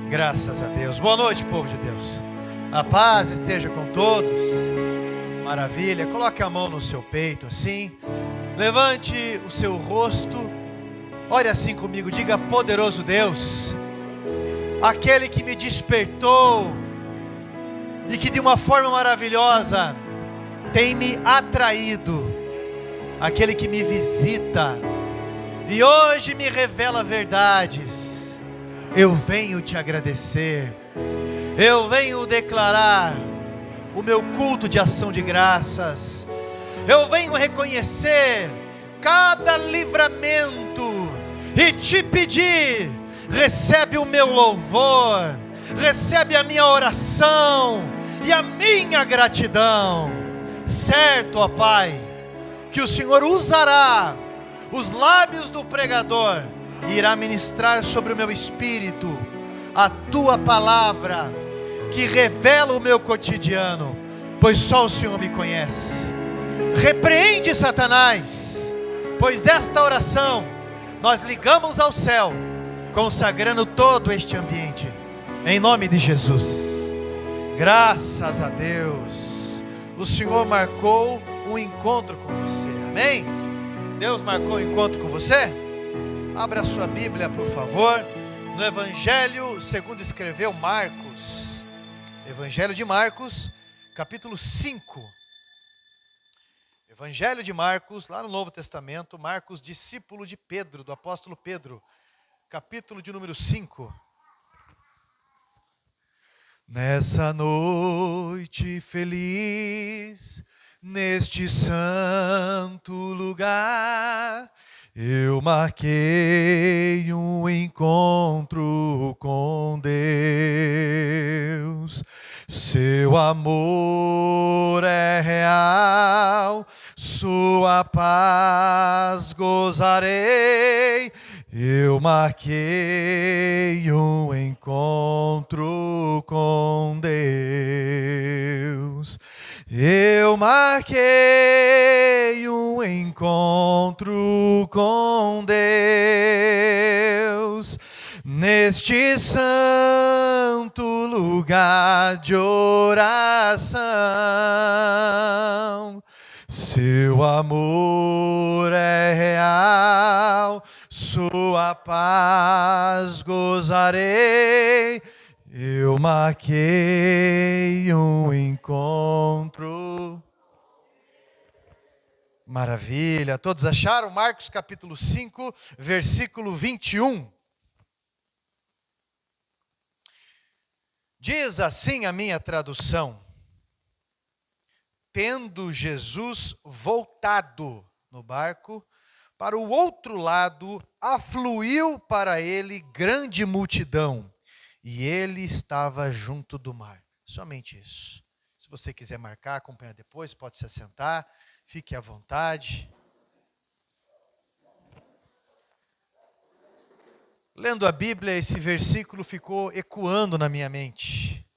Graças a Deus. Boa noite, povo de Deus. A paz esteja com todos. Maravilha. Coloque a mão no seu peito assim. Levante o seu rosto. Ore assim comigo. Diga: poderoso Deus, aquele que me despertou e que de uma forma maravilhosa tem me atraído, aquele que me visita e hoje me revela verdades. Eu venho te agradecer, eu venho declarar o meu culto de ação de graças, eu venho reconhecer cada livramento e te pedir: recebe o meu louvor, recebe a minha oração e a minha gratidão. Certo, ó Pai, que o Senhor usará os lábios do pregador e irá ministrar sobre o meu espírito a tua palavra, que revela o meu cotidiano, pois só o Senhor me conhece. Repreende Satanás, pois esta oração nós ligamos ao céu, consagrando todo este ambiente, em nome de Jesus. Graças a Deus, o Senhor marcou um encontro com você, amém? Deus marcou um encontro com você? Abra sua Bíblia, por favor, no Evangelho segundo escreveu Marcos. Evangelho de Marcos, capítulo 5. Evangelho de Marcos, lá no Novo Testamento, Marcos, discípulo de Pedro, do apóstolo Pedro, capítulo de número 5. Nessa noite feliz, neste santo lugar, eu marquei um encontro com Deus. Seu amor é real, sua paz gozarei. Eu marquei um encontro com Deus. Eu marquei um encontro com Deus neste santo lugar de oração. Seu amor é real, sua paz gozarei. Eu marquei um encontro. Maravilha. Todos acharam? Marcos capítulo 5, versículo 21. Diz assim a minha tradução: tendo Jesus voltado no barco para o outro lado, afluiu para ele grande multidão, e ele estava junto do mar. Somente isso. Se você quiser marcar, acompanhar depois, pode se assentar, fique à vontade. Lendo a Bíblia, esse versículo ficou ecoando na minha mente.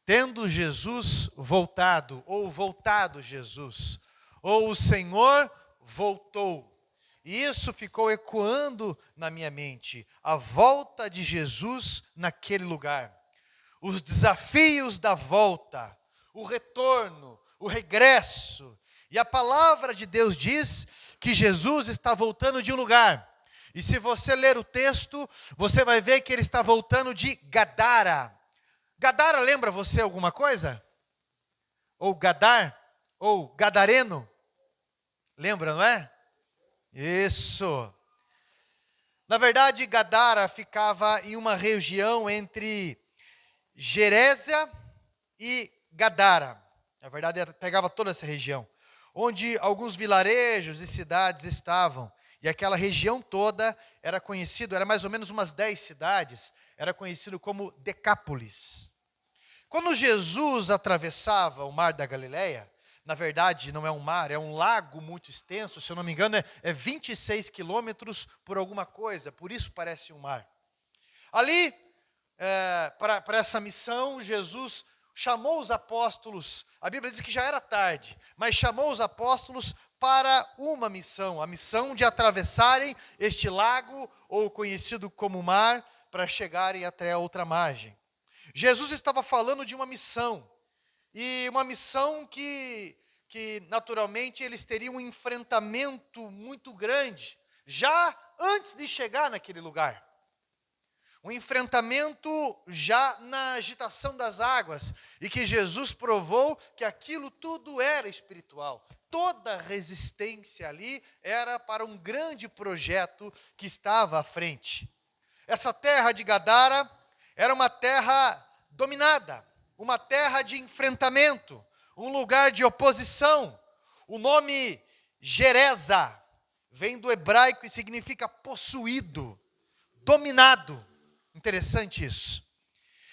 Tendo Jesus voltado, ou voltado Jesus, ou o Senhor voltou. E isso ficou ecoando na minha mente, a volta de Jesus naquele lugar. Os desafios da volta, o retorno, o regresso. E a palavra de Deus diz que Jesus está voltando de um lugar. E se você ler o texto, você vai ver que ele está voltando de Gadara. Gadara lembra você alguma coisa? Ou Gadar? Ou Gadareno? Lembra, não é? Isso. Na verdade, Gadara ficava em uma região entre Gerésia e Gadara. Na verdade, ela pegava toda essa região, onde alguns vilarejos e cidades estavam. E aquela região toda era conhecido, era mais ou menos umas 10 cidades, era conhecido como Decápolis. Quando Jesus atravessava o mar da Galileia, na verdade não é um mar, é um lago muito extenso, se eu não me engano é 26 quilômetros por alguma coisa, por isso parece um mar. Ali, para essa missão, Jesus chamou os apóstolos, a Bíblia diz que já era tarde, mas chamou os apóstolos para uma missão, a missão de atravessarem este lago, ou conhecido como mar, para chegarem até a outra margem. Jesus estava falando de uma missão, e uma missão que naturalmente eles teriam um enfrentamento muito grande, já antes de chegar naquele lugar. Um enfrentamento já na agitação das águas, e que Jesus provou que aquilo tudo era espiritual. Toda resistência ali era para um grande projeto que estava à frente. Essa terra de Gadara era uma terra dominada, uma terra de enfrentamento, um lugar de oposição. O nome Gereza vem do hebraico e significa possuído, dominado. Interessante isso.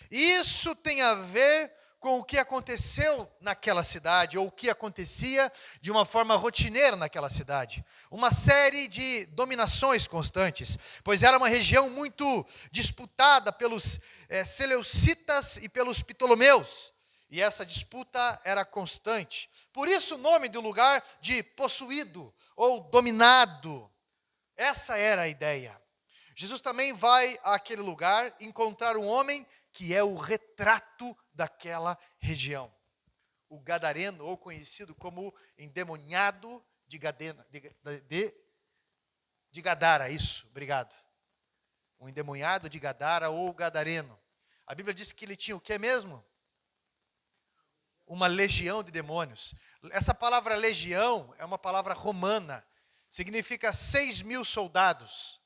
Isso tem a ver com o que aconteceu naquela cidade, ou o que acontecia de uma forma rotineira naquela cidade. Uma série de dominações constantes, pois era uma região muito disputada pelos seleucitas e pelos ptolomeus, e essa disputa era constante. Por isso o nome do lugar de possuído ou dominado. Essa era a ideia. Jesus também vai àquele lugar encontrar um homem que é o retrato daquela região. O gadareno, ou conhecido como endemoniado de Gadara, isso, obrigado. O endemoniado de Gadara ou gadareno. A Bíblia diz que ele tinha o que mesmo? Uma legião de demônios. Essa palavra legião é uma palavra romana, significa 6.000 soldados.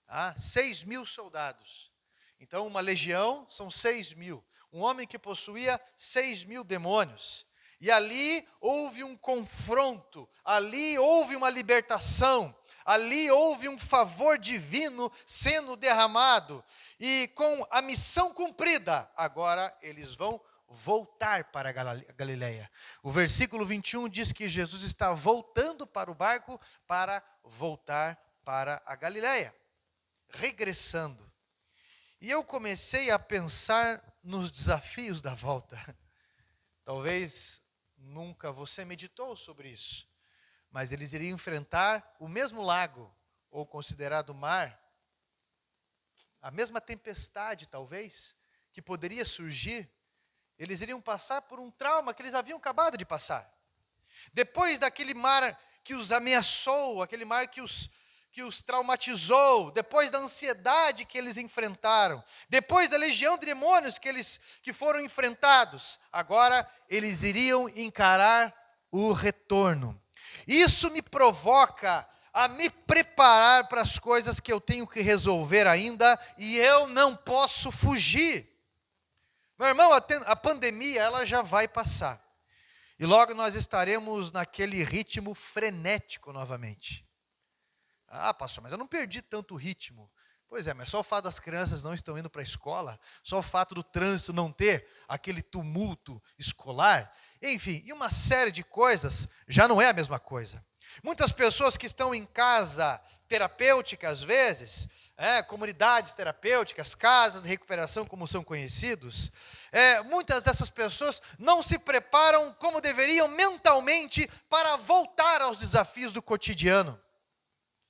6.000 soldados. Então, uma legião são 6.000. Um homem que possuía 6.000 demônios. E ali houve um confronto, ali houve uma libertação, ali houve um favor divino sendo derramado. E com a missão cumprida, agora eles vão voltar para a Galileia. O versículo 21 diz que Jesus está voltando para o barco para voltar para a Galileia. Regressando. E eu comecei a pensar nos desafios da volta. Talvez nunca você meditou sobre isso, mas eles iriam enfrentar o mesmo lago, ou considerado mar, a mesma tempestade talvez, que poderia surgir. Eles iriam passar por um trauma que eles haviam acabado de passar. Depois daquele mar que os ameaçou, aquele mar que os traumatizou, depois da ansiedade que eles enfrentaram, depois da legião de demônios que foram enfrentados, agora eles iriam encarar o retorno. Isso me provoca a me preparar para as coisas que eu tenho que resolver ainda, e eu não posso fugir. Meu irmão, a pandemia ela já vai passar, e logo nós estaremos naquele ritmo frenético novamente. Pastor, mas eu não perdi tanto ritmo. Pois é, mas só o fato das crianças não estão indo para a escola, só o fato do trânsito não ter aquele tumulto escolar, enfim, e uma série de coisas já não é a mesma coisa. Muitas pessoas que estão em casa terapêutica, às vezes, comunidades terapêuticas, casas de recuperação, como são conhecidos, muitas dessas pessoas não se preparam como deveriam mentalmente para voltar aos desafios do cotidiano.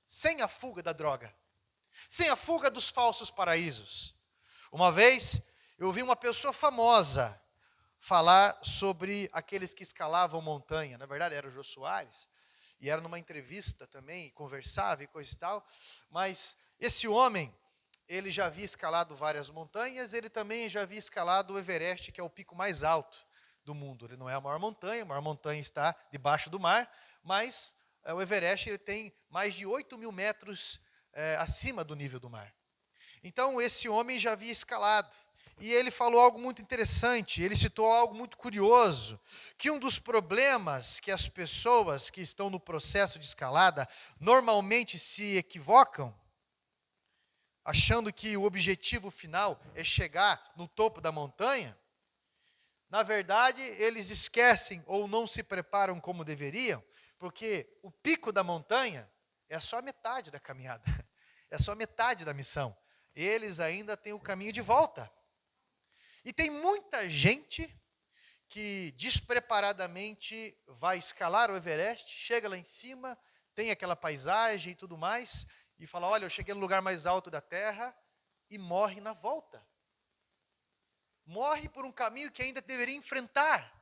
Sem a fuga da droga, sem a fuga dos falsos paraísos. Uma vez, eu vi uma pessoa famosa falar sobre aqueles que escalavam montanha. Na verdade, era o Jô Soares, e era numa entrevista também, conversava e coisa e tal. Mas esse homem, ele já havia escalado várias montanhas, ele também já havia escalado o Everest, que é o pico mais alto do mundo. Ele não é a maior montanha está debaixo do mar, mas o Everest ele tem mais de 8.000 metros acima do nível do mar. Então, esse homem já havia escalado. E ele falou algo muito interessante, ele citou algo muito curioso, que um dos problemas que as pessoas que estão no processo de escalada normalmente se equivocam, achando que o objetivo final é chegar no topo da montanha. Na verdade, eles esquecem ou não se preparam como deveriam, porque o pico da montanha é só a metade da caminhada, é só a metade da missão. Eles ainda têm o caminho de volta. E tem muita gente que despreparadamente vai escalar o Everest, chega lá em cima, tem aquela paisagem e tudo mais, e fala, olha, eu cheguei no lugar mais alto da Terra, e morre na volta. Morre por um caminho que ainda deveria enfrentar.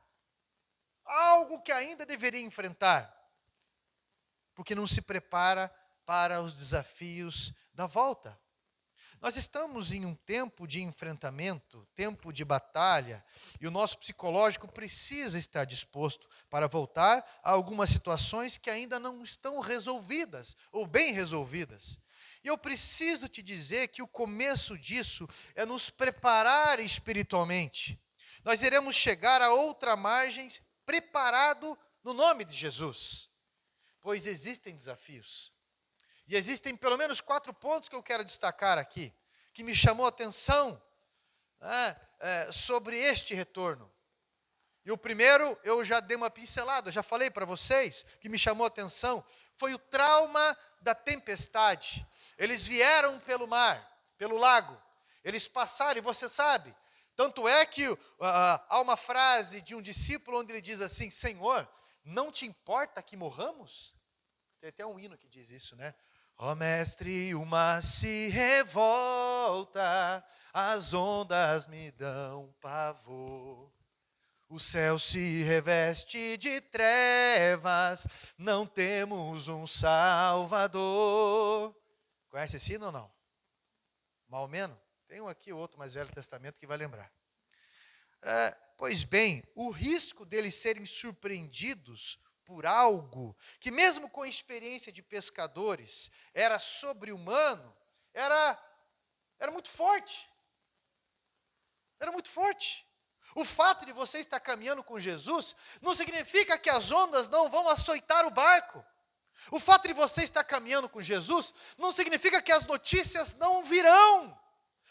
Algo que ainda deveria enfrentar. Porque não se prepara para os desafios da volta. Nós estamos em um tempo de enfrentamento, tempo de batalha, e o nosso psicológico precisa estar disposto para voltar a algumas situações que ainda não estão resolvidas, ou bem resolvidas. E eu preciso te dizer que o começo disso é nos preparar espiritualmente. Nós iremos chegar a outra margem preparado no nome de Jesus, pois existem desafios. E existem pelo menos 4 pontos que eu quero destacar aqui, que me chamou a atenção sobre este retorno. E o primeiro, eu já dei uma pincelada, já falei para vocês, que me chamou a atenção, foi o trauma da tempestade. Eles vieram pelo mar, pelo lago, eles passaram, e você sabe, tanto é que há uma frase de um discípulo onde ele diz assim: Senhor, não te importa que morramos? Tem até um hino que diz isso, né? Ó mestre, o mar se revolta, as ondas me dão pavor. O céu se reveste de trevas, não temos um Salvador. Conhece esse hino ou não? Mal ou menos? Tem um aqui, outro mais Velho Testamento que vai lembrar. Pois bem, o risco deles serem surpreendidos por algo que mesmo com a experiência de pescadores era sobre-humano, era muito forte. Era muito forte. O fato de você estar caminhando com Jesus não significa que as ondas não vão açoitar o barco. O fato de você estar caminhando com Jesus não significa que as notícias não virão.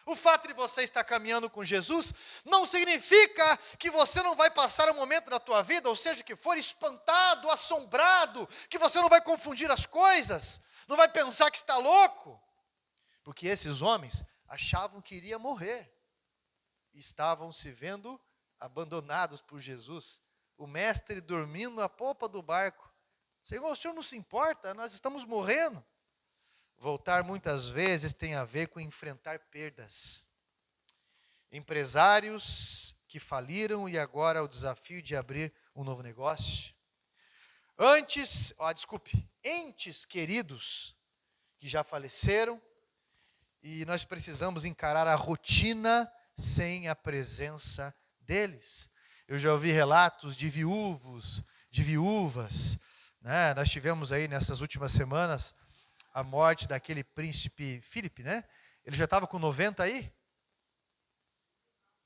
O fato de você estar caminhando com Jesus não significa que você não vai passar um momento na tua vida, ou seja, que for espantado, assombrado, que você não vai confundir as coisas, não vai pensar que está louco. Porque esses homens achavam que iria morrer. E estavam se vendo abandonados por Jesus. O mestre dormindo na polpa do barco. Senhor, o Senhor não se importa, nós estamos morrendo. Voltar muitas vezes tem a ver com enfrentar perdas. Empresários que faliram e agora o desafio de abrir um novo negócio. Entes queridos que já faleceram e nós precisamos encarar a rotina sem a presença deles. Eu já ouvi relatos de viúvas, né? Nós tivemos aí nessas últimas semanas a morte daquele príncipe Filipe, né? Ele já estava com 90 aí?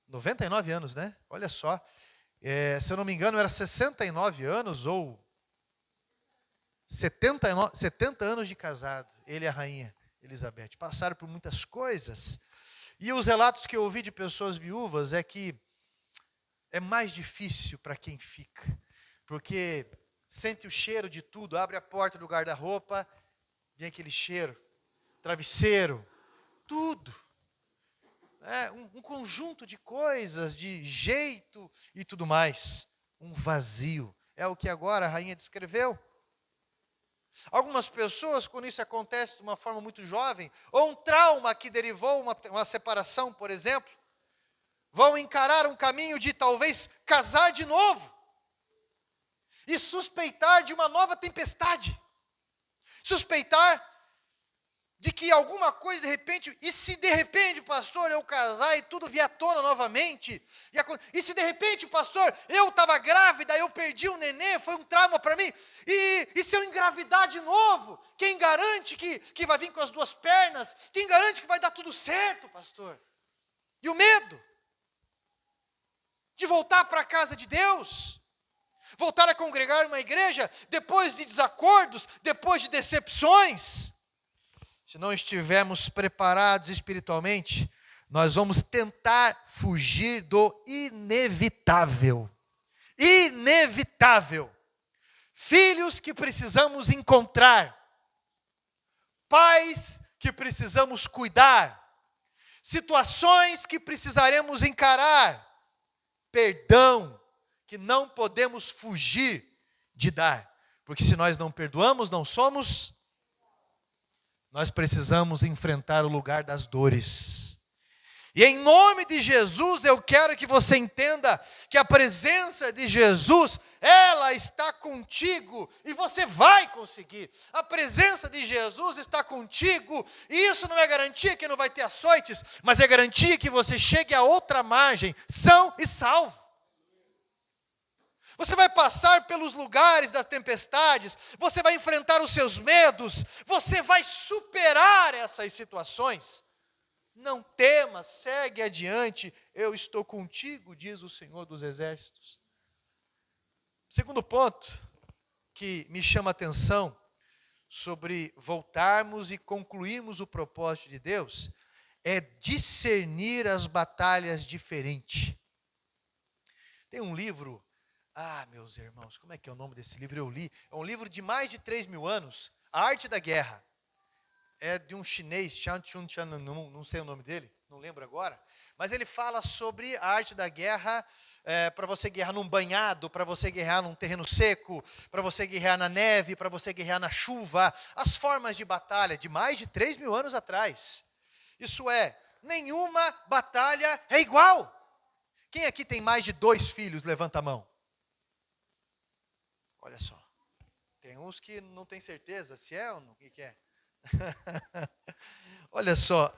99 anos, né? Olha só. Se eu não me engano, era 69 anos ou 70 anos de casado. Ele e a rainha Elizabeth. Passaram por muitas coisas. E os relatos que eu ouvi de pessoas viúvas é que é mais difícil para quem fica. Porque sente o cheiro de tudo, abre a porta do guarda-roupa, vem aquele cheiro, travesseiro, tudo. Um conjunto de coisas, de jeito e tudo mais. Um vazio. É o que agora a rainha descreveu. Algumas pessoas, quando isso acontece de uma forma muito jovem, ou um trauma que derivou uma separação, por exemplo, vão encarar um caminho de talvez casar de novo e suspeitar de uma nova tempestade. Suspeitar de que alguma coisa de repente, e se de repente, pastor, eu casar e tudo vier à tona novamente, e se de repente, pastor, eu estava grávida, eu perdi um nenê, foi um trauma para mim, e se eu engravidar de novo, quem garante que vai vir com as 2 pernas? Quem garante que vai dar tudo certo, pastor? E o medo de voltar para a casa de Deus, voltar a congregar uma igreja depois de desacordos, depois de decepções. Se não estivermos preparados espiritualmente, nós vamos tentar fugir do inevitável. Inevitável. Filhos que precisamos encontrar. Pais que precisamos cuidar. Situações que precisaremos encarar. Perdão que não podemos fugir de dar. Porque se nós não perdoamos, não somos. Nós precisamos enfrentar o lugar das dores. E em nome de Jesus, eu quero que você entenda que a presença de Jesus, ela está contigo e você vai conseguir. A presença de Jesus está contigo e isso não é garantia que não vai ter açoites, mas é garantia que você chegue a outra margem, são e salvo. Você vai passar pelos lugares das tempestades, você vai enfrentar os seus medos, você vai superar essas situações. Não temas, segue adiante, eu estou contigo, diz o Senhor dos Exércitos. Segundo ponto que me chama a atenção sobre voltarmos e concluirmos o propósito de Deus é discernir as batalhas diferentes. Tem um livro, meus irmãos, como é que é o nome desse livro? Eu li, é um livro de mais de 3.000 anos, A Arte da Guerra. É de um chinês, Chan Chun Chan, não sei o nome dele, não lembro agora, mas ele fala sobre a arte da guerra, para você guerrear num banhado, para você guerrear num terreno seco, para você guerrear na neve, para você guerrear na chuva, as formas de batalha de mais de 3.000 anos atrás. Isso é, nenhuma batalha é igual. Quem aqui tem mais de 2 filhos, levanta a mão. Olha só, tem uns que não tem certeza se é ou não, o que é. Olha só,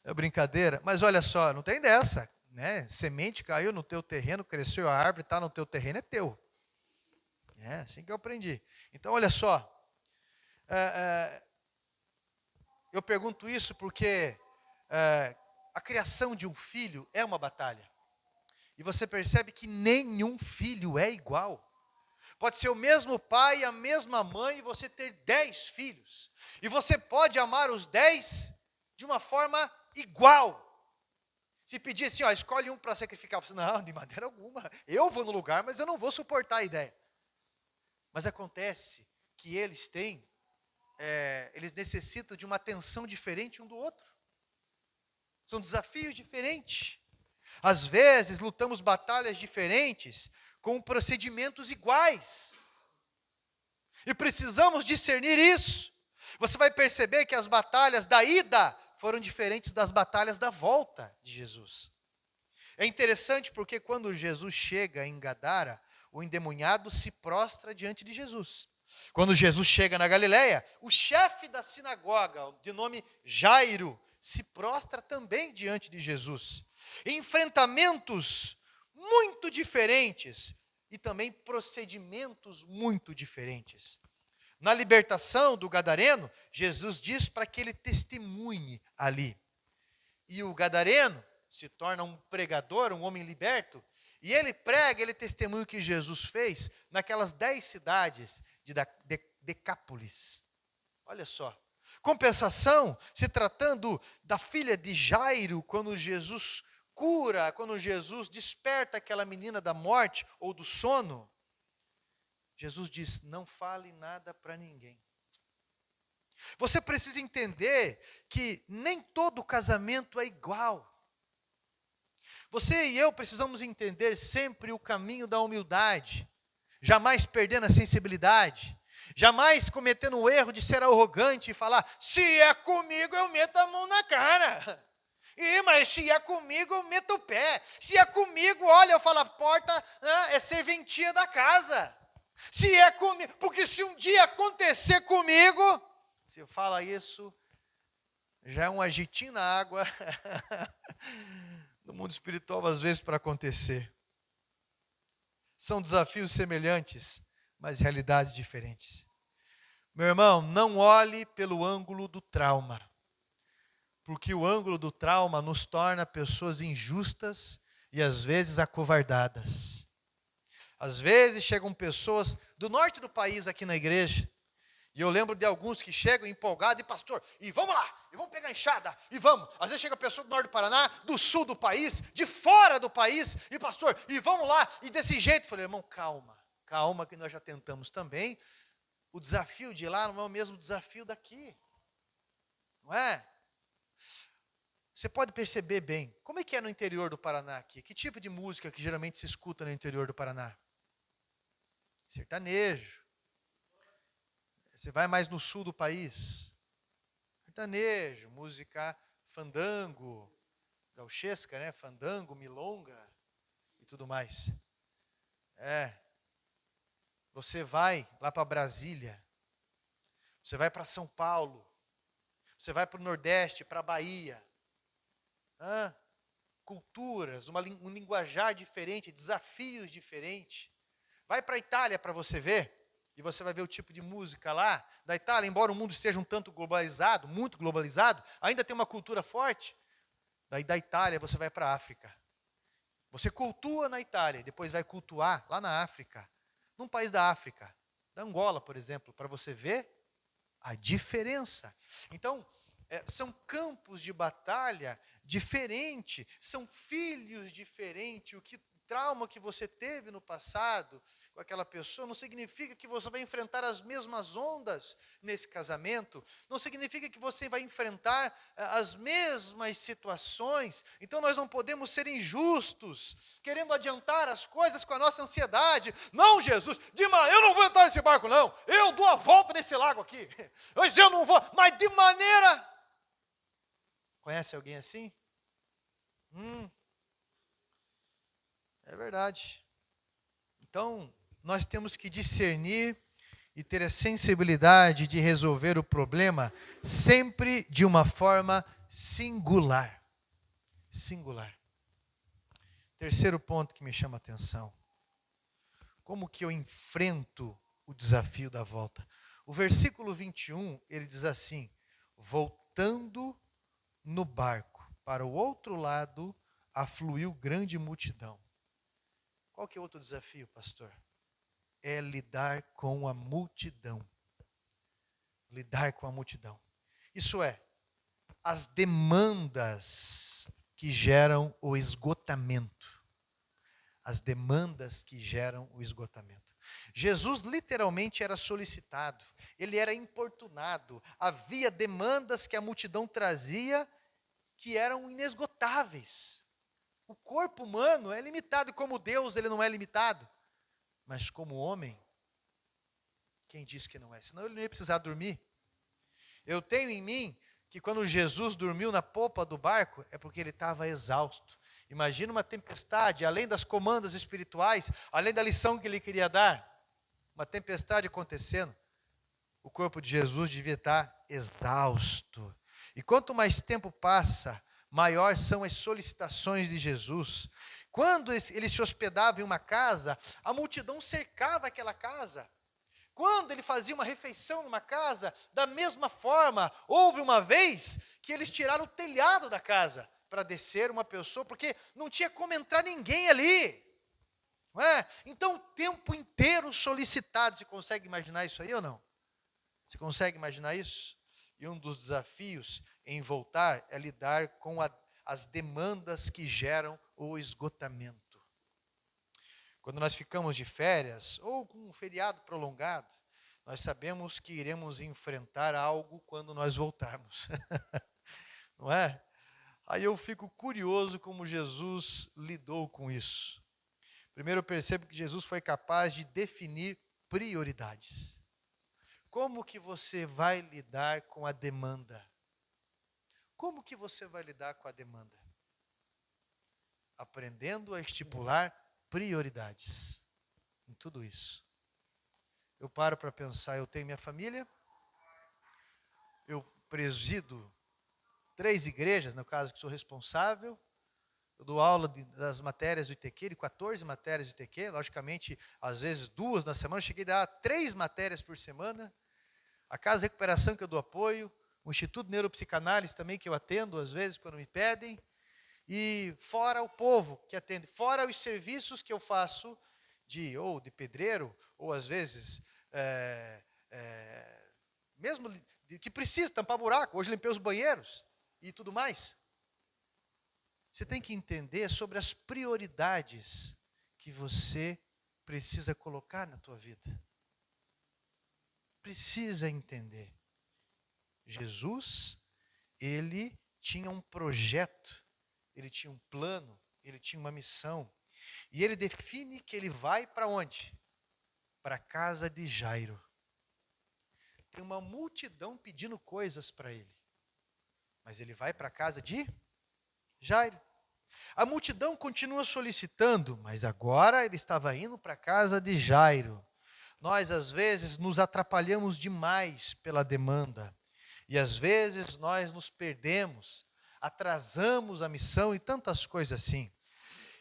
é brincadeira, mas olha só, não tem dessa, né? Semente caiu no teu terreno, cresceu a árvore, está no teu terreno, é teu. É assim que eu aprendi. Então, olha só, eu pergunto isso porque a criação de um filho é uma batalha. E você percebe que nenhum filho é igual. Pode ser o mesmo pai, a mesma mãe, e você ter 10 filhos. E você pode amar os 10 de uma forma igual. Se pedir assim, escolhe um para sacrificar, você, não, de maneira alguma. Eu vou no lugar, mas eu não vou suportar a ideia. Mas acontece que eles necessitam de uma atenção diferente um do outro. São desafios diferentes. Às vezes, lutamos batalhas diferentes, com procedimentos iguais. E precisamos discernir isso. Você vai perceber que as batalhas da ida foram diferentes das batalhas da volta de Jesus. É interessante porque quando Jesus chega em Gadara, o endemoniado se prostra diante de Jesus. Quando Jesus chega na Galileia, o chefe da sinagoga, de nome Jairo, se prostra também diante de Jesus. Enfrentamentos muito diferentes e também procedimentos muito diferentes. Na libertação do gadareno, Jesus diz para que ele testemunhe ali. E o gadareno se torna um pregador, um homem liberto, e ele prega, ele testemunha o que Jesus fez naquelas 10 cidades de Decápolis. Olha só. Compensação, se tratando da filha de Jairo, quando Jesus cura, quando Jesus desperta aquela menina da morte ou do sono, Jesus diz, não fale nada para ninguém. Você precisa entender que nem todo casamento é igual. Você e eu precisamos entender sempre o caminho da humildade, jamais perdendo a sensibilidade, jamais cometendo o erro de ser arrogante e falar, se é comigo eu meto a mão na cara. Mas se é comigo, eu meto o pé. Se é comigo, olha, eu falo, a porta é serventia da casa. Se é comigo, porque se um dia acontecer comigo, se eu falo isso, já é um agitinho na água, no mundo espiritual, às vezes, para acontecer. São desafios semelhantes, mas realidades diferentes. Meu irmão, não olhe pelo ângulo do trauma. Porque o ângulo do trauma nos torna pessoas injustas e às vezes acovardadas. Às vezes chegam pessoas do norte do país aqui na igreja, e eu lembro de alguns que chegam empolgados, e pastor, e vamos lá, e vamos pegar a enxada, e vamos. Às vezes chega pessoa do norte do Paraná, do sul do país, de fora do país, e pastor, e vamos lá, e desse jeito. Eu falei, irmão, calma que nós já tentamos também. O desafio de lá não é o mesmo desafio daqui, não é? Você pode perceber bem, como é que é no interior do Paraná aqui? Que tipo de música que geralmente se escuta no interior do Paraná? Sertanejo. Você vai mais no sul do país? Sertanejo, música fandango, gauchesca, né? Fandango, milonga e tudo mais. Você vai lá para Brasília, você vai para São Paulo, você vai para o Nordeste, para a Bahia. Culturas, um linguajar diferente, desafios diferentes. Vai para a Itália para você ver, e você vai ver o tipo de música lá da Itália. Embora o mundo esteja um tanto globalizado, muito globalizado, ainda tem uma cultura forte. Daí da Itália você vai para a África. Você cultua na Itália e depois vai cultuar lá na África, num país da África, da Angola, por exemplo, para você ver a diferença. Então, são campos de batalha diferentes, são filhos diferentes. O trauma que você teve no passado com aquela pessoa não significa que você vai enfrentar as mesmas ondas nesse casamento, não significa que você vai enfrentar as mesmas situações. Então nós não podemos ser injustos, querendo adiantar as coisas com a nossa ansiedade. Não, Jesus, eu não vou entrar nesse barco não, eu dou a volta nesse lago aqui, eu não vou, mas de maneira... Conhece alguém assim? É verdade. Então, nós temos que discernir e ter a sensibilidade de resolver o problema sempre de uma forma singular. Singular. Terceiro ponto que me chama a atenção. Como que eu enfrento o desafio da volta? O versículo 21, ele diz assim: voltando no barco para o outro lado, afluiu grande multidão. Qual que é o outro desafio, pastor? É lidar com a multidão. Lidar com a multidão. Isso é, as demandas que geram o esgotamento. As demandas que geram o esgotamento. Jesus literalmente era solicitado, ele era importunado, havia demandas que a multidão trazia que eram inesgotáveis. O corpo humano é limitado, e como Deus ele não é limitado. Mas como homem, quem disse que não é? Senão ele não ia precisar dormir. Eu tenho em mim que quando Jesus dormiu na popa do barco, é porque ele estava exausto. Imagina uma tempestade, além das comandas espirituais, além da lição que ele queria dar, uma tempestade acontecendo. O corpo de Jesus devia estar exausto. E quanto mais tempo passa, maior são as solicitações de Jesus. Quando ele se hospedava em uma casa, a multidão cercava aquela casa. Quando ele fazia uma refeição numa casa, da mesma forma, houve uma vez que eles tiraram o telhado da casa para descer uma pessoa, porque não tinha como entrar ninguém ali. Não é? Então, o tempo inteiro solicitado. Você consegue imaginar isso aí ou não? Você consegue imaginar isso? E um dos desafios em voltar é lidar com as demandas que geram o esgotamento. Quando nós ficamos de férias, ou com um feriado prolongado, nós sabemos que iremos enfrentar algo quando nós voltarmos. Não é? Aí eu fico curioso como Jesus lidou com isso. Primeiro eu percebo que Jesus foi capaz de definir prioridades. Como que você vai lidar com a demanda? Como que você vai lidar com a demanda? Aprendendo a estipular prioridades em tudo isso. Eu paro para pensar, eu tenho minha família, eu presido 3 igrejas, no caso que sou responsável, eu dou aula das matérias do ITQ, de 14 matérias do ITQ, logicamente, às vezes 2 na semana, eu cheguei a dar 3 matérias por semana, a Casa de Recuperação que eu dou apoio, o Instituto Neuropsicanálise também que eu atendo, às vezes, quando me pedem, e fora o povo que atende, fora os serviços que eu faço, de pedreiro, ou às vezes, mesmo que precisa tampar buraco, hoje limpei os banheiros e tudo mais. Você tem que entender sobre as prioridades que você precisa colocar na tua vida. Precisa entender. Jesus, ele tinha um projeto, ele tinha um plano, ele tinha uma missão. E ele define que ele vai para onde? Para a casa de Jairo. Tem uma multidão pedindo coisas para ele. Mas ele vai para a casa de Jairo. A multidão continua solicitando, mas agora ele estava indo para a casa de Jairo. Nós, às vezes, nos atrapalhamos demais pela demanda. E, às vezes, nós nos perdemos, atrasamos a missão e tantas coisas assim.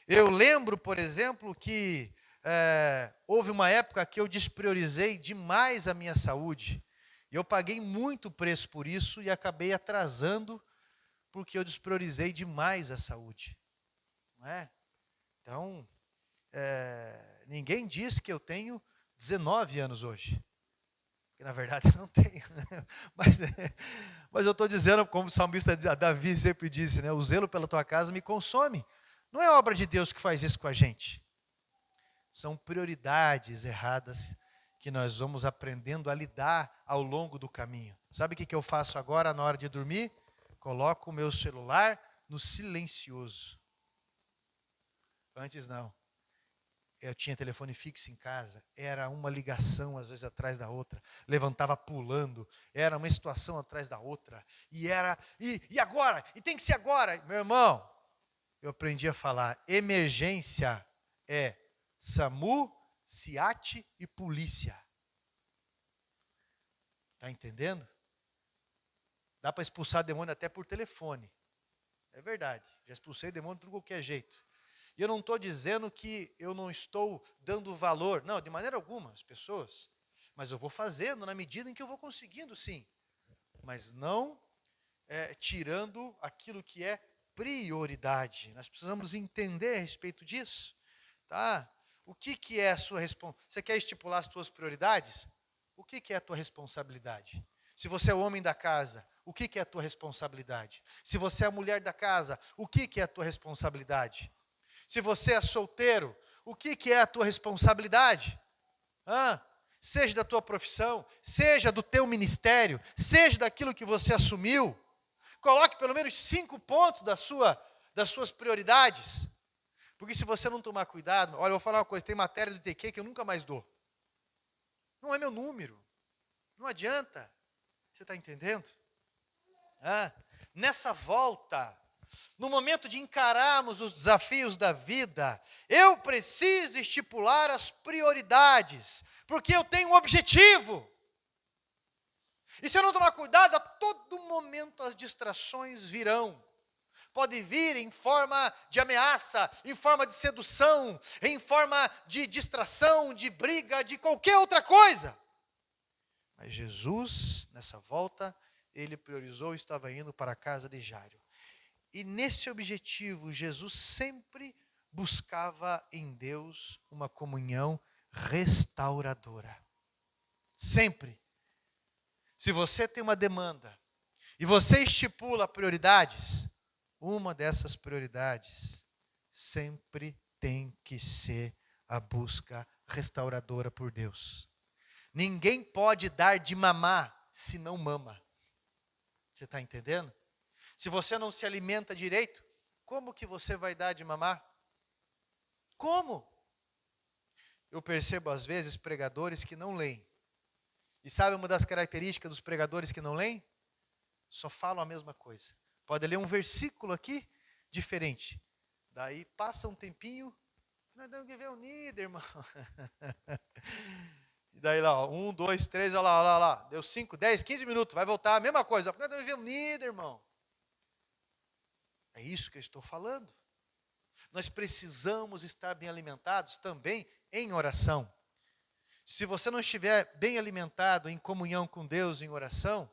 Eu lembro, por exemplo, que houve uma época que eu despriorizei demais a minha saúde. E eu paguei muito preço por isso e acabei atrasando porque eu despriorizei demais a saúde. Não é? Então, ninguém diz que eu tenho 19 anos hoje. Que na verdade eu não tenho. Né? Mas eu estou dizendo, como o salmista Davi sempre disse, né? O zelo pela tua casa me consome. Não é obra de Deus que faz isso com a gente. São prioridades erradas que nós vamos aprendendo a lidar ao longo do caminho. Sabe o que eu faço agora na hora de dormir? Coloco o meu celular no silencioso. Antes não. Eu tinha telefone fixo em casa, era uma ligação às vezes atrás da outra, levantava pulando, era uma situação atrás da outra, e agora? E tem que ser agora. Meu irmão, eu aprendi a falar, emergência é SAMU, SIAT e polícia. Está entendendo? Dá para expulsar demônio até por telefone. É verdade, já expulsei demônio de qualquer jeito. E eu não estou dizendo que eu não estou dando valor, não, de maneira alguma, às pessoas. Mas eu vou fazendo na medida em que eu vou conseguindo, sim. Mas não tirando aquilo que é prioridade. Nós precisamos entender a respeito disso. Tá? O que é a sua responsabilidade? Você quer estipular as suas prioridades? O que é a tua responsabilidade? Se você é o homem da casa, o que é a tua responsabilidade? Se você é a mulher da casa, o que é a tua responsabilidade? Se você é solteiro, o que é a tua responsabilidade? Seja da tua profissão, seja do teu ministério, seja daquilo que você assumiu. Coloque pelo menos 5 pontos das suas prioridades. Porque se você não tomar cuidado, olha, eu vou falar uma coisa, tem matéria do TQ que eu nunca mais dou. Não é meu número. Não adianta. Você está entendendo? Nessa volta, no momento de encararmos os desafios da vida, eu preciso estipular as prioridades, porque eu tenho um objetivo. E se eu não tomar cuidado, a todo momento as distrações virão. Pode vir em forma de ameaça, em forma de sedução, em forma de distração, de briga, de qualquer outra coisa. Mas Jesus, nessa volta, ele priorizou e estava indo para a casa de Jairo. E nesse objetivo, Jesus sempre buscava em Deus uma comunhão restauradora. Sempre. Se você tem uma demanda e você estipula prioridades, uma dessas prioridades sempre tem que ser a busca restauradora por Deus. Ninguém pode dar de mamar se não mama. Você está entendendo? Se você não se alimenta direito, como que você vai dar de mamar? Como? Eu percebo às vezes pregadores que não leem. E sabe uma das características dos pregadores que não leem? Só falam a mesma coisa. Pode ler um versículo aqui, diferente. Daí passa um tempinho, nós temos que ver unido, irmão. E daí lá, 1, 2, 3, olha lá. Deu 5, 10, 15 minutos, vai voltar a mesma coisa. Nós temos que ver unido, irmão. É isso que eu estou falando. Nós precisamos estar bem alimentados também em oração. Se você não estiver bem alimentado em comunhão com Deus em oração,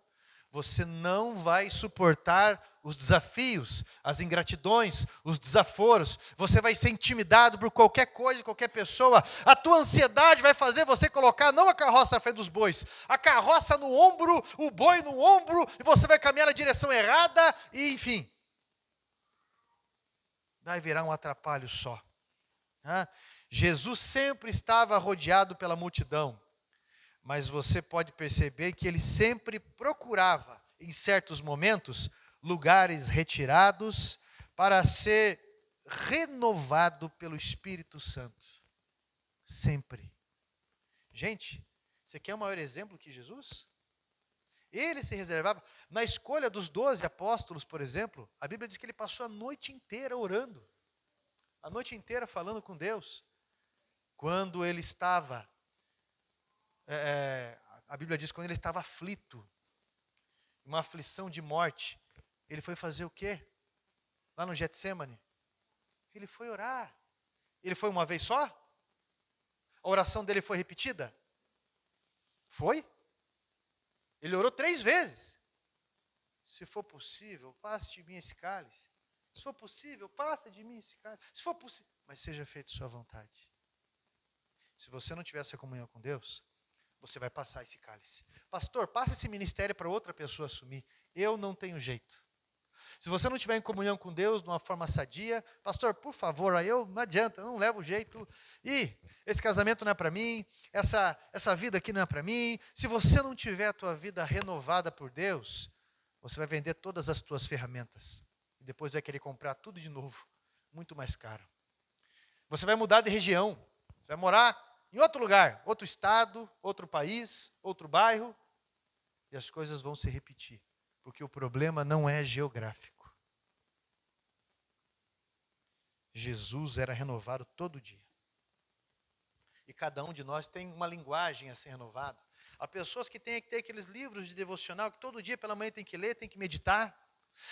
você não vai suportar os desafios, as ingratidões, os desaforos. Você vai ser intimidado por qualquer coisa, qualquer pessoa. A tua ansiedade vai fazer você colocar não a carroça à frente dos bois, a carroça no ombro, o boi no ombro, e você vai caminhar na direção errada, e enfim. Daí virá um atrapalho só. Jesus sempre estava rodeado pela multidão, mas você pode perceber que ele sempre procurava, em certos momentos, lugares retirados para ser renovado pelo Espírito Santo. Sempre. Gente, você quer um maior exemplo que Jesus? Ele se reservava. Na escolha dos 12 apóstolos, por exemplo, a Bíblia diz que ele passou a noite inteira orando. a noite inteira falando com Deus. Quando ele estava, a Bíblia diz, quando ele estava aflito, uma aflição de morte, ele foi fazer o quê? Lá no Getsêmani? Ele foi orar. Ele foi uma vez só? A oração dele foi repetida? Foi? Ele orou 3 vezes. Se for possível, passe de mim esse cálice. Se for possível, passa de mim esse cálice. Se for possível, mas seja feita sua vontade. Se você não tiver essa comunhão com Deus, você vai passar esse cálice. Pastor, passa esse ministério para outra pessoa assumir. Eu não tenho jeito. Se você não estiver em comunhão com Deus de uma forma sadia, pastor, por favor, aí não adianta, eu não levo jeito. E esse casamento não é para mim, essa vida aqui não é para mim. Se você não tiver a tua vida renovada por Deus, você vai vender todas as tuas ferramentas. E depois vai querer comprar tudo de novo, muito mais caro. Você vai mudar de região, você vai morar em outro lugar, outro estado, outro país, outro bairro, e as coisas vão se repetir, porque o problema não é geográfico. Jesus era renovado todo dia. E cada um de nós tem uma linguagem a ser renovada. Há pessoas que têm que ter aqueles livros de devocional que todo dia pela manhã tem que ler, tem que meditar.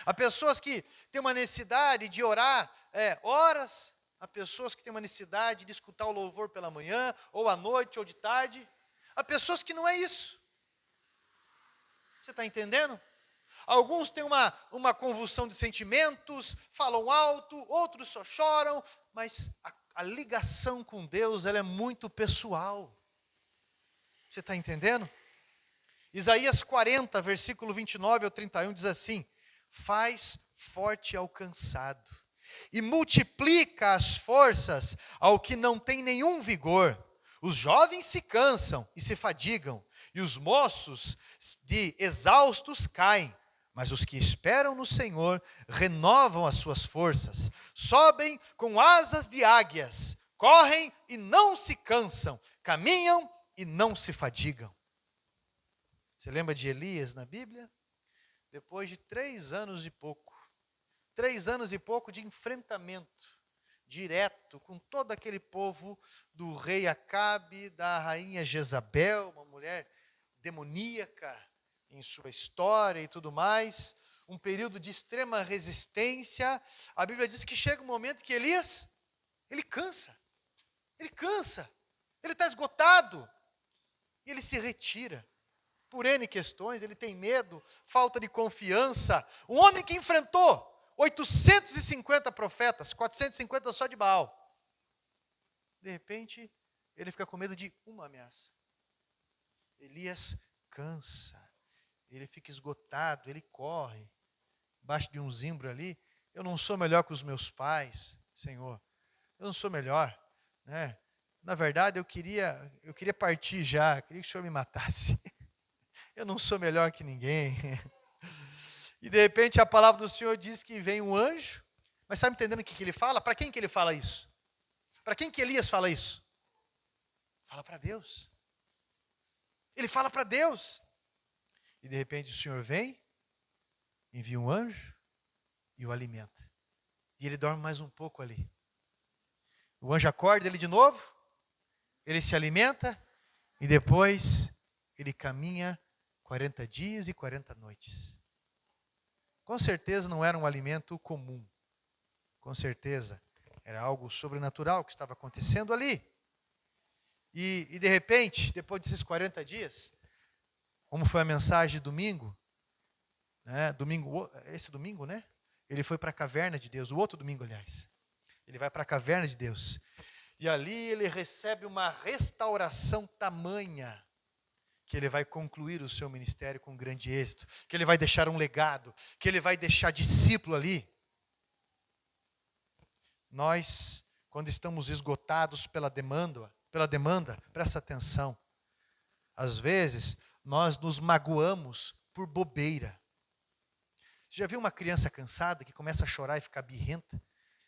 Há pessoas que têm uma necessidade de orar horas. Há pessoas que têm uma necessidade de escutar o louvor pela manhã, ou à noite, ou de tarde. Há pessoas que não é isso. Você está entendendo? Alguns têm uma convulsão de sentimentos, falam alto, outros só choram, mas a ligação com Deus, ela é muito pessoal. Você está entendendo? Isaías 40, versículo 29 ao 31 diz assim: faz forte ao cansado e multiplica as forças ao que não tem nenhum vigor. Os jovens se cansam e se fadigam, e os moços de exaustos caem. Mas os que esperam no Senhor renovam as suas forças, sobem com asas de águias, correm e não se cansam, caminham e não se fadigam. Você lembra de Elias na Bíblia? Depois de 3 anos e pouco, 3 anos e pouco de enfrentamento direto com todo aquele povo do rei Acabe, da rainha Jezabel, uma mulher demoníaca em sua história e tudo mais, um período de extrema resistência. A Bíblia diz que chega um momento que Elias, ele cansa, ele está esgotado, e ele se retira, por N questões, ele tem medo, falta de confiança. Um homem que enfrentou 850 profetas, 450 só de Baal. De repente, ele fica com medo de uma ameaça. Elias cansa, ele fica esgotado, ele corre, embaixo de um zimbro ali. Eu não sou melhor que os meus pais, Senhor. Eu não sou melhor, né? Na verdade, eu queria partir já, queria que o Senhor me matasse. Eu não sou melhor que ninguém. E de repente a palavra do Senhor diz que vem um anjo, mas sabe entendendo o que ele fala? Para quem que ele fala isso? Para quem que Elias fala isso? Fala para Deus. Ele fala para Deus. E de repente o Senhor vem, envia um anjo e o alimenta. E ele dorme mais um pouco ali. O anjo acorda ele de novo, ele se alimenta e depois ele caminha 40 dias e 40 noites. Com certeza não era um alimento comum. Com certeza era algo sobrenatural que estava acontecendo ali. E de repente, depois desses 40 dias, como foi a mensagem de domingo, né? Esse domingo, né? Ele foi para a caverna de Deus, o outro domingo, aliás. Ele vai para a caverna de Deus. E ali ele recebe uma restauração tamanha, que ele vai concluir o seu ministério com grande êxito, que ele vai deixar um legado, que ele vai deixar discípulo ali. Nós, quando estamos esgotados pela demanda, presta atenção. Às vezes, nós nos magoamos por bobeira. Você já viu uma criança cansada que começa a chorar e ficar birrenta?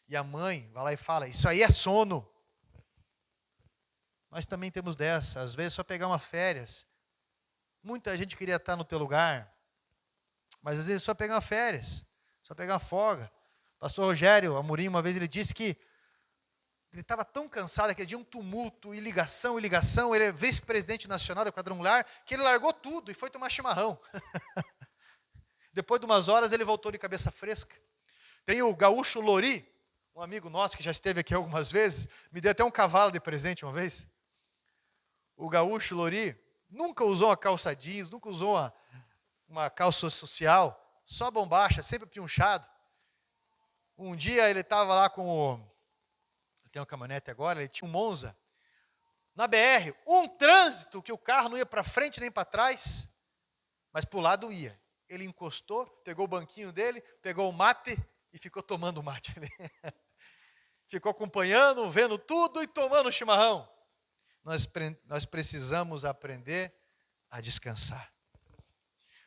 E a mãe vai lá e fala, isso aí é sono. Nós também temos dessa, às vezes só pegar uma férias. Muita gente queria estar no teu lugar, mas às vezes só pegar uma férias, só pegar uma folga. Pastor Rogério Amorim, uma vez ele disse que Ele estava tão cansado, aquele dia um tumulto, e ligação, ele é vice-presidente nacional da Quadrangular, que ele largou tudo e foi tomar chimarrão. Depois de umas horas ele voltou de cabeça fresca. Tem o Gaúcho Lori, um amigo nosso que já esteve aqui algumas vezes, me deu até um cavalo de presente uma vez. O Gaúcho Lori nunca usou uma calça jeans, nunca usou uma calça social, só bombacha, sempre pionchado. Um dia ele estava lá ele tem uma caminhonete agora, ele tinha um Monza. Na BR, um trânsito que o carro não ia para frente nem para trás, mas para o lado ia. Ele encostou, pegou o banquinho dele, pegou o mate e ficou tomando o mate. Ficou acompanhando, vendo tudo e tomando o chimarrão. Nós precisamos aprender a descansar.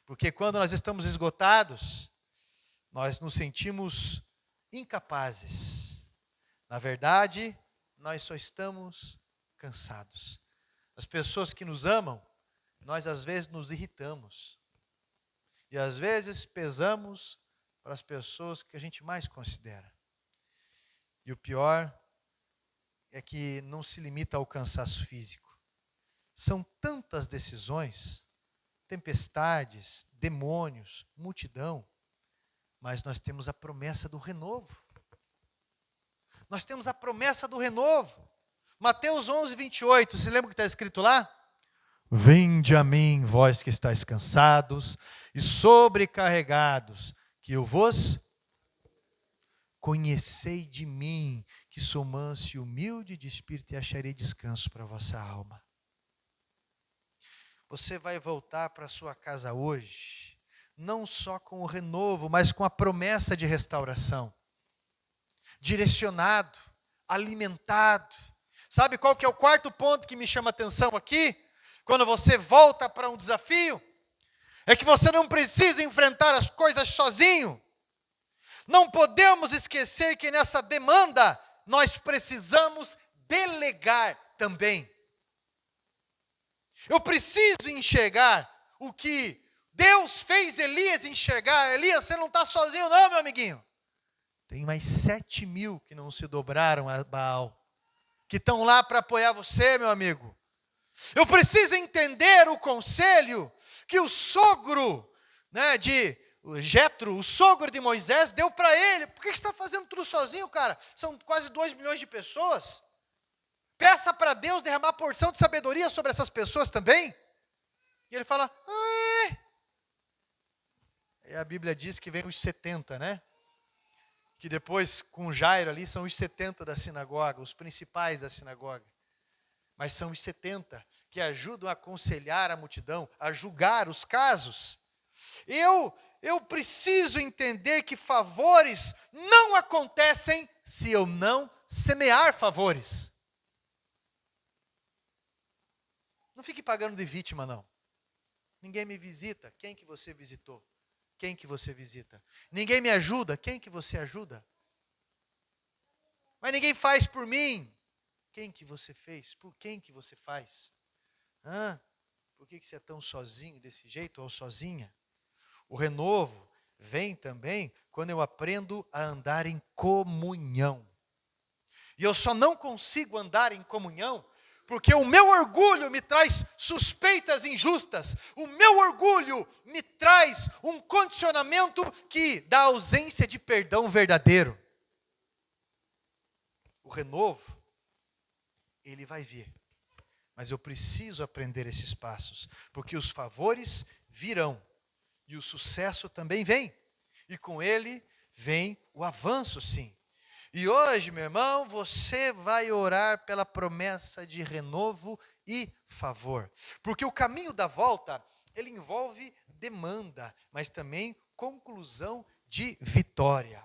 Porque quando nós estamos esgotados, nós nos sentimos incapazes. Na verdade, nós só estamos cansados. As pessoas que nos amam, nós às vezes nos irritamos. E às vezes pesamos para as pessoas que a gente mais considera. E o pior é que não se limita ao cansaço físico. São tantas decisões, tempestades, demônios, multidão, mas nós temos a promessa do renovo. Nós temos a promessa do renovo. Mateus 11, 28, você lembra o que está escrito lá? Vinde a mim, vós que estáis cansados e sobrecarregados, que eu vos conhecei de mim, que sou manso e humilde de espírito, e acharei descanso para a vossa alma. Você vai voltar para a sua casa hoje, não só com o renovo, mas com a promessa de restauração. Direcionado, alimentado. Sabe qual que é o quarto ponto que me chama a atenção aqui? Quando você volta para um desafio, é que você não precisa enfrentar as coisas sozinho. Não podemos esquecer que nessa demanda, nós precisamos delegar também. Eu preciso enxergar o que Deus fez Elias enxergar. Elias, você não está sozinho não, meu amiguinho. Tem mais 7.000 que não se dobraram a Baal, que estão lá para apoiar você, meu amigo. Eu preciso entender o conselho que o sogro, de Jetro, o sogro de Moisés, deu para ele. Por que você está fazendo tudo sozinho, cara? São quase 2 milhões de pessoas. Peça para Deus derramar porção de sabedoria sobre essas pessoas também. E ele fala, E a Bíblia diz que vem os 70, né? Que depois, com Jairo ali, são os 70 da sinagoga, os principais da sinagoga. Mas são os 70 que ajudam a aconselhar a multidão, a julgar os casos. Eu preciso entender que favores não acontecem se eu não semear favores. Não fique pagando de vítima, não. Ninguém me visita. Quem que você visitou? Quem que você visita? Ninguém me ajuda. Quem que você ajuda? Mas ninguém faz por mim. Quem que você fez? Por quem que você faz? Por que você é tão sozinho desse jeito ou sozinha? O renovo vem também quando eu aprendo a andar em comunhão. E eu só não consigo andar em comunhão porque o meu orgulho me traz suspeitas injustas. O meu orgulho me traz um condicionamento que dá ausência de perdão verdadeiro. O renovo, ele vai vir. Mas eu preciso aprender esses passos, porque os favores virão. E o sucesso também vem. E com ele vem o avanço, sim. E hoje, meu irmão, você vai orar pela promessa de renovo e favor. Porque o caminho da volta, ele envolve demanda, mas também conclusão de vitória.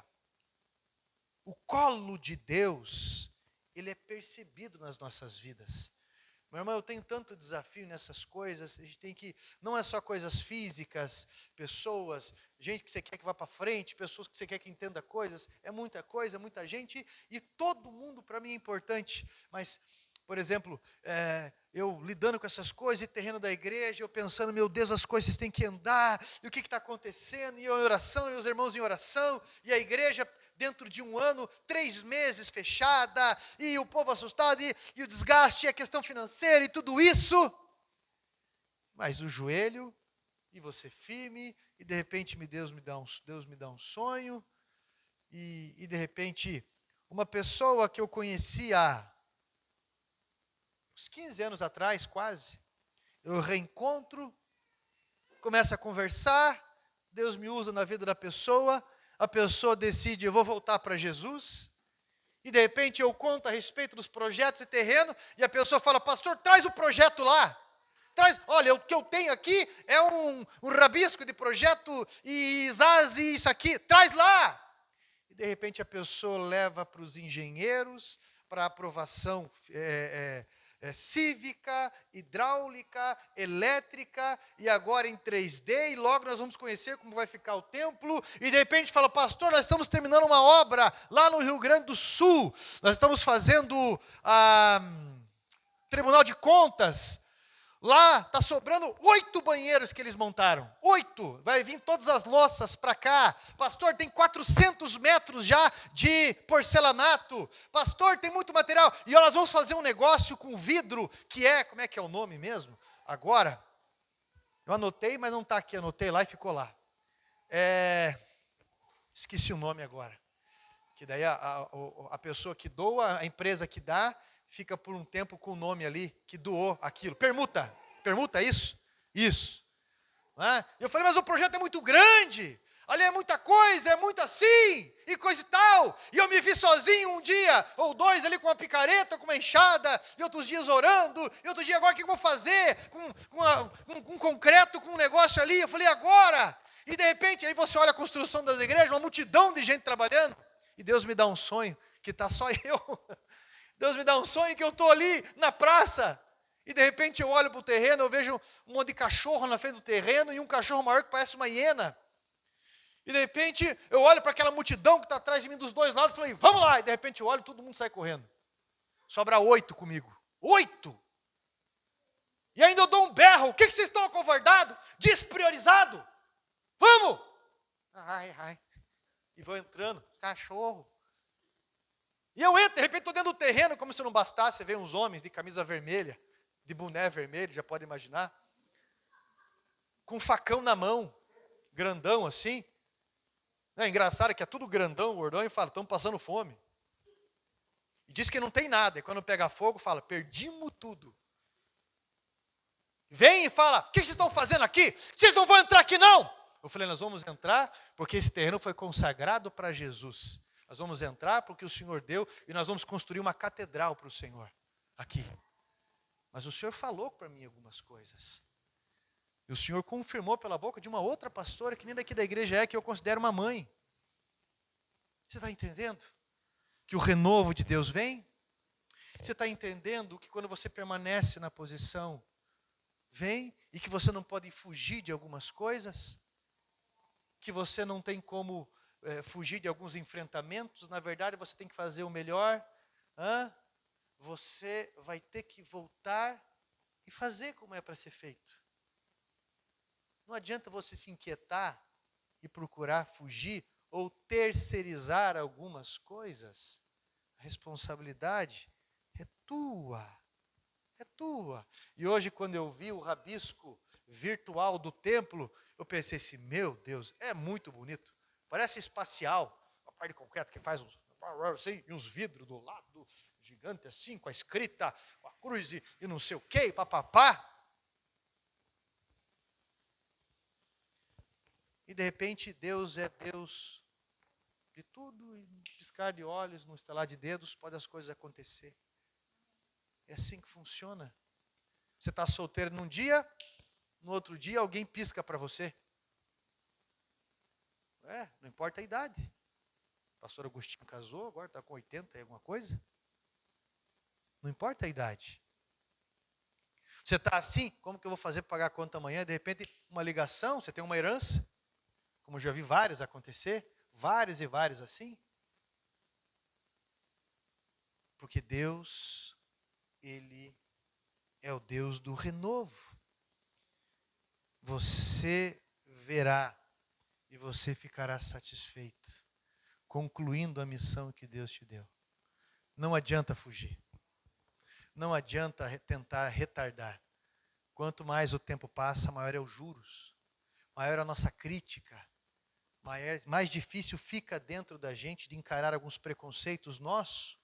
O colo de Deus, ele é percebido nas nossas vidas. Meu irmão, eu tenho tanto desafio nessas coisas, a gente tem que, não é só coisas físicas, pessoas, gente que você quer que vá para frente, pessoas que você quer que entenda coisas, é muita coisa, muita gente, e todo mundo para mim é importante, mas, por exemplo, eu lidando com essas coisas, e terreno da igreja, eu pensando, meu Deus, as coisas têm que andar, e o que está acontecendo, e eu em oração, e os irmãos em oração, e a igreja dentro de um ano, 3 meses fechada, e o povo assustado, e o desgaste, e a questão financeira, e tudo isso. Mas o joelho, e você firme, e de repente Deus me dá um sonho, e de repente, uma pessoa que eu conheci há uns 15 anos atrás, quase, eu reencontro, começo a conversar, Deus me usa na vida da pessoa, a pessoa decide, eu vou voltar para Jesus, e de repente eu conto a respeito dos projetos e terreno, e a pessoa fala, pastor, traz o projeto lá. Olha, o que eu tenho aqui é um rabisco de projeto e isso aqui, traz lá. E de repente a pessoa leva para os engenheiros, para aprovação cívica, hidráulica, elétrica, e agora em 3D, e logo nós vamos conhecer como vai ficar o templo, e de repente fala, pastor, nós estamos terminando uma obra lá no Rio Grande do Sul, nós estamos fazendo Tribunal de Contas. Lá está sobrando 8 banheiros que eles montaram. 8. Vai vir todas as louças para cá. Pastor, tem 400 metros já de porcelanato. Pastor, tem muito material. E nós vamos fazer um negócio com vidro, que é, como é que é o nome mesmo? Agora, eu anotei, mas não está aqui. Anotei lá e ficou lá. Esqueci o nome agora. Que daí a pessoa que doa, a empresa que dá, fica por um tempo com o nome ali, que doou aquilo. Permuta, isso? Isso. Eu falei, mas o projeto é muito grande, ali é muita coisa, é muito assim, e coisa e tal. E eu me vi sozinho um dia, ou 2 ali com uma picareta, com uma enxada, e outros dias orando, e outro dia agora o que eu vou fazer? Com concreto, com um negócio ali. Eu falei, agora? E de repente, aí você olha a construção das igrejas, uma multidão de gente trabalhando, e Deus me dá um sonho, que está só eu. Deus me dá um sonho que eu estou ali na praça, e de repente eu olho para o terreno, eu vejo um monte de cachorro na frente do terreno, e um cachorro maior que parece uma hiena. E de repente eu olho para aquela multidão que está atrás de mim dos 2 lados, e falei, vamos lá, e de repente eu olho e todo mundo sai correndo. Sobra 8 comigo. 8! E ainda eu dou um berro, o que vocês estão acovardados? Despriorizado? Vamos! Ai. E vou entrando, cachorro. E eu entro, de repente estou dentro do terreno, como se não bastasse, você vê uns homens de camisa vermelha, de boné vermelho, já pode imaginar, com um facão na mão, grandão assim. É engraçado que é tudo grandão, gordão, e fala, estão passando fome. E diz que não tem nada, e quando pega fogo, fala, perdimos tudo. Vem e fala, o que vocês estão fazendo aqui? Vocês não vão entrar aqui não! Eu falei, nós vamos entrar, porque esse terreno foi consagrado para Jesus. Nós vamos entrar porque o Senhor deu e nós vamos construir uma catedral para o Senhor aqui. Mas o Senhor falou para mim algumas coisas. E o Senhor confirmou pela boca de uma outra pastora que nem daqui da igreja é, que eu considero uma mãe. Você está entendendo? Que o renovo de Deus vem? Você está entendendo que quando você permanece na posição, vem, e que você não pode fugir de algumas coisas? Que você não tem como fugir de alguns enfrentamentos, na verdade você tem que fazer o melhor, você vai ter que voltar e fazer como é para ser feito. Não adianta você se inquietar e procurar fugir ou terceirizar algumas coisas. A responsabilidade é tua, é tua. E hoje quando eu vi o rabisco virtual do templo, eu pensei assim, meu Deus, é muito bonito. Parece espacial, uma parte de concreto que faz uns vidros do lado, gigante assim, com a escrita, com a cruz e não sei o que, papapá. E de repente Deus é Deus de tudo, e piscar de olhos, no estalar de dedos, pode as coisas acontecer. É assim que funciona. Você está solteiro num dia, no outro dia alguém pisca para você. Não importa a idade. O pastor Agostinho casou, agora está com 80 e alguma coisa. Não importa a idade. Você está assim, como que eu vou fazer para pagar a conta amanhã? De repente, uma ligação, você tem uma herança, como eu já vi várias acontecer, vários e vários assim. Porque Deus, Ele é o Deus do renovo. Você verá e você ficará satisfeito concluindo a missão que Deus te deu. Não adianta fugir. Não adianta tentar retardar. Quanto mais o tempo passa, maior é os juros, maior é a nossa crítica, mais difícil fica dentro da gente de encarar alguns preconceitos nossos,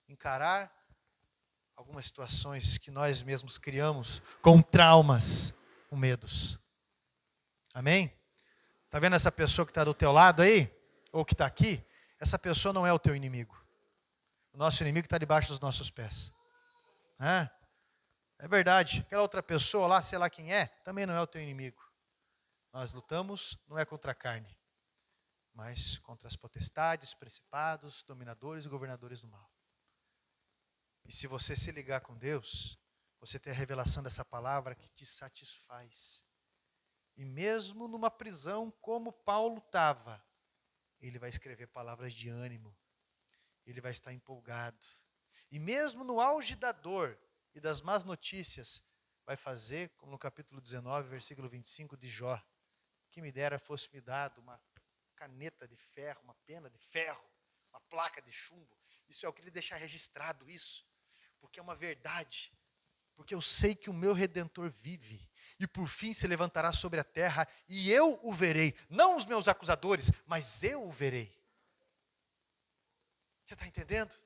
encarar algumas situações que nós mesmos criamos com traumas, com medos. Amém? Está vendo essa pessoa que está do teu lado aí? Ou que está aqui? Essa pessoa não é o teu inimigo. O nosso inimigo está debaixo dos nossos pés. É verdade. Aquela outra pessoa lá, sei lá quem é, também não é o teu inimigo. Nós lutamos não é contra a carne, mas contra as potestades, principados, dominadores e governadores do mal. E se você se ligar com Deus, você tem a revelação dessa palavra que te satisfaz. E mesmo numa prisão como Paulo estava, ele vai escrever palavras de ânimo. Ele vai estar empolgado. E mesmo no auge da dor e das más notícias, vai fazer, como no capítulo 19, versículo 25 de Jó, que me dera fosse-me dado uma caneta de ferro, uma pena de ferro, uma placa de chumbo. Isso é o que ele deixa registrado isso, porque é uma verdade. Porque eu sei que o meu Redentor vive, e por fim se levantará sobre a terra, e eu o verei, não os meus acusadores, mas eu o verei. Você está entendendo?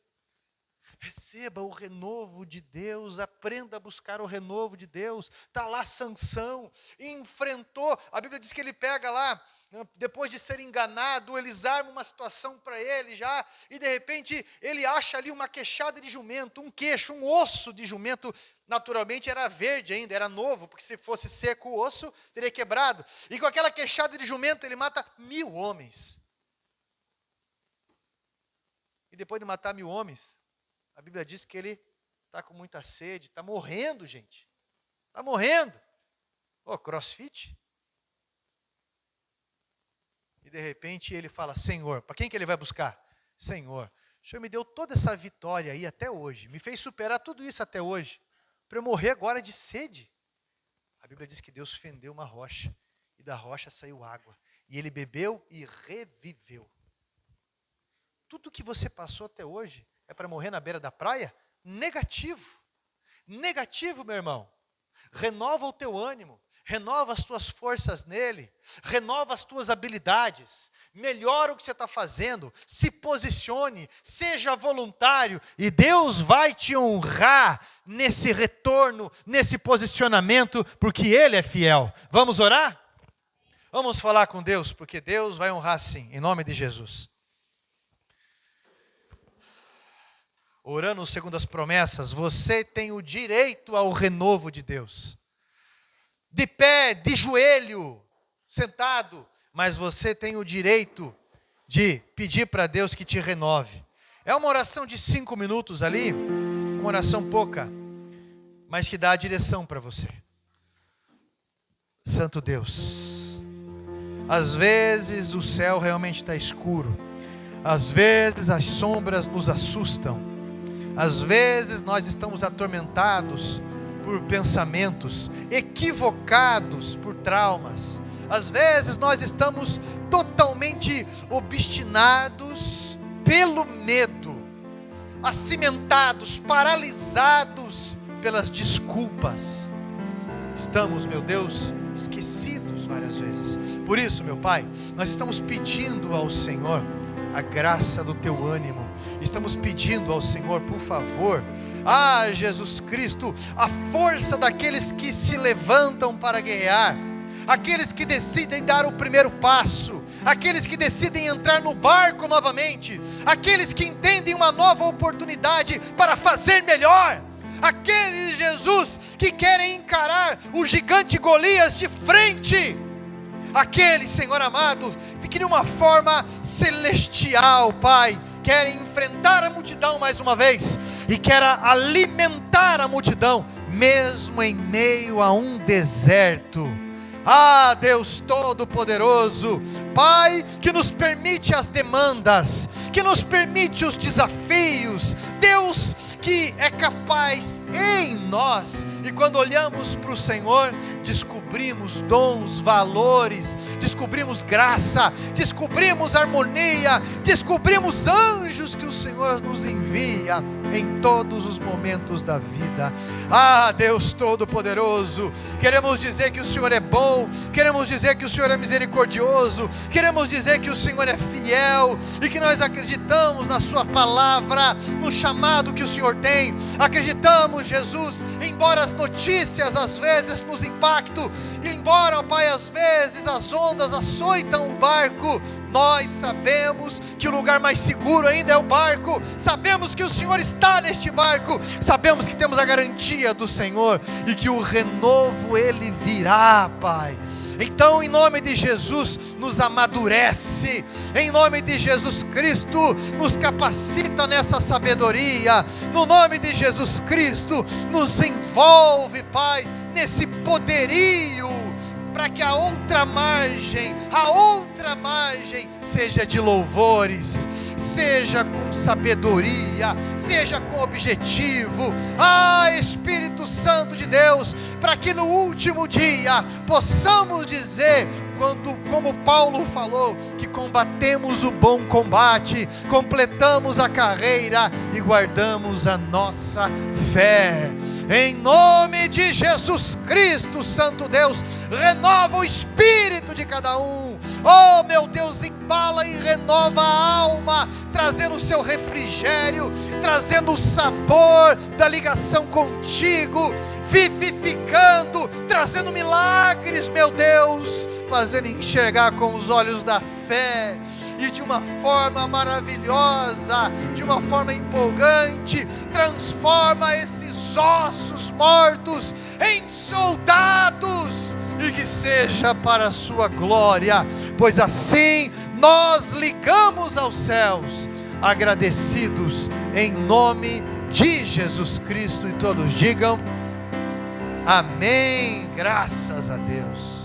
Receba o renovo de Deus, aprenda a buscar o renovo de Deus. Está lá Sansão, enfrentou, a Bíblia diz que ele pega lá, depois de ser enganado, eles armam uma situação para ele já, e de repente ele acha ali uma queixada de jumento, um queixo, um osso de jumento, naturalmente era verde ainda, era novo, porque se fosse seco o osso, teria quebrado, e com aquela queixada de jumento ele mata 1000 homens. E depois de matar 1000 homens, a Bíblia diz que ele está com muita sede, está morrendo, gente. Está morrendo. Crossfit. E de repente ele fala, Senhor, para quem que ele vai buscar? Senhor, o Senhor me deu toda essa vitória aí até hoje, me fez superar tudo isso até hoje, para eu morrer agora de sede. A Bíblia diz que Deus fendeu uma rocha, e da rocha saiu água, e ele bebeu e reviveu. Tudo que você passou até hoje é para morrer na beira da praia? Negativo. Negativo, meu irmão. Renova o teu ânimo. Renova as tuas forças nele. Renova as tuas habilidades. Melhora o que você está fazendo. Se posicione. Seja voluntário. E Deus vai te honrar nesse retorno, nesse posicionamento, porque Ele é fiel. Vamos orar? Vamos falar com Deus, porque Deus vai honrar sim, em nome de Jesus. Orando segundo as promessas, você tem o direito ao renovo de Deus. De pé, de joelho, sentado, mas você tem o direito de pedir para Deus que te renove. É uma oração de 5 minutos ali, uma oração pouca, mas que dá a direção para você. Santo Deus, às vezes o céu realmente está escuro, às vezes as sombras nos assustam, às vezes nós estamos atormentados por pensamentos, equivocados por traumas. Às vezes nós estamos totalmente obstinados pelo medo, acimentados, paralisados pelas desculpas. Estamos, meu Deus, esquecidos várias vezes. Por isso, meu Pai, nós estamos pedindo ao Senhor a graça do teu ânimo. Estamos pedindo ao Senhor, por favor, Jesus Cristo, a força daqueles que se levantam para guerrear, aqueles que decidem dar o primeiro passo, aqueles que decidem entrar no barco novamente, aqueles que entendem uma nova oportunidade para fazer melhor, aqueles, Jesus, que querem encarar o gigante Golias de frente, aqueles, Senhor amado, que de uma forma celestial, Pai, querem enfrentar a multidão mais uma vez, e querem alimentar a multidão, mesmo em meio a um deserto. Deus Todo-Poderoso, Pai, que nos permite as demandas, que nos permite os desafios, Deus que é capaz em nós, e quando olhamos para o Senhor, descobrimos dons, valores, descobrimos graça, descobrimos harmonia, descobrimos anjos que o Senhor nos envia em todos os momentos da vida. Ah, Deus Todo-Poderoso, queremos dizer que o Senhor é bom, queremos dizer que o Senhor é misericordioso, queremos dizer que o Senhor é fiel e que nós acreditamos na sua palavra, no chamado que o Senhor tem. Acreditamos, Jesus, embora as notícias às vezes nos impactem, e embora, Pai, às vezes as ondas açoitam o barco, nós sabemos que o lugar mais seguro ainda é o barco. Sabemos que o Senhor está neste barco, sabemos que temos a garantia do Senhor e que o renovo Ele virá, Pai. Então, em nome de Jesus, nos amadurece, em nome de Jesus Cristo, nos capacita nessa sabedoria, no nome de Jesus Cristo, nos envolve, Pai, nesse poderio, para que a outra margem seja de louvores, seja com sabedoria, seja com objetivo. Ah, Espírito Santo de Deus, para que no último dia possamos dizer, como Paulo falou, que combatemos o bom combate, completamos a carreira e guardamos a nossa fé. Em nome de Jesus Cristo, Santo Deus, renova o espírito de cada um. Oh, meu Deus, embala e renova a alma, trazendo o seu refrigério, trazendo o sabor da ligação contigo, vivificando, trazendo milagres, meu Deus, fazendo enxergar com os olhos da fé, e de uma forma maravilhosa, de uma forma empolgante, transforma esses ossos mortos em soldados, e que seja para a sua glória, pois assim nós ligamos aos céus, agradecidos em nome de Jesus Cristo, e todos digam amém, graças a Deus.